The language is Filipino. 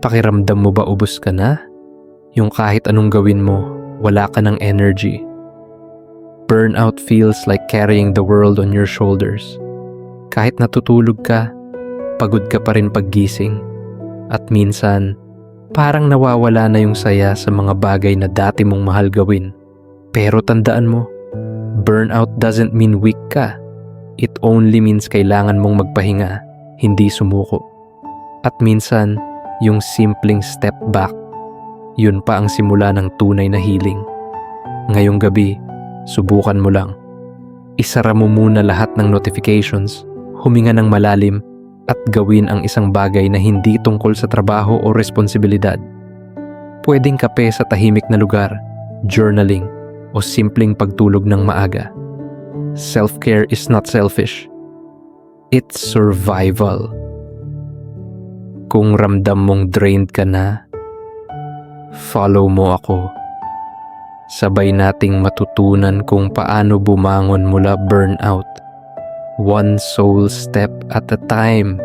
Pakiramdam mo ba ubos ka na? Yung kahit anong gawin mo, wala ka ng energy. Burnout feels like carrying the world on your shoulders. Kahit natutulog ka, pagod ka pa rin paggising. At minsan, parang nawawala na yung saya sa mga bagay na dati mong mahal gawin. Pero tandaan mo, burnout doesn't mean weak ka. It only means kailangan mong magpahinga, hindi sumuko. At minsan, yung simpleng step back, yun pa ang simula ng tunay na healing. Ngayong gabi, subukan mo lang. Isara mo muna lahat ng notifications, huminga ng malalim, at gawin ang isang bagay na hindi tungkol sa trabaho o responsibilidad. Pwedeng kape sa tahimik na lugar, journaling, o simpleng pagtulog ng maaga. Self-care is not selfish. It's survival. Kung ramdam mong drained ka na, follow mo ako. Sabay nating matutunan kung paano bumangon mula burnout. One soul step at a time.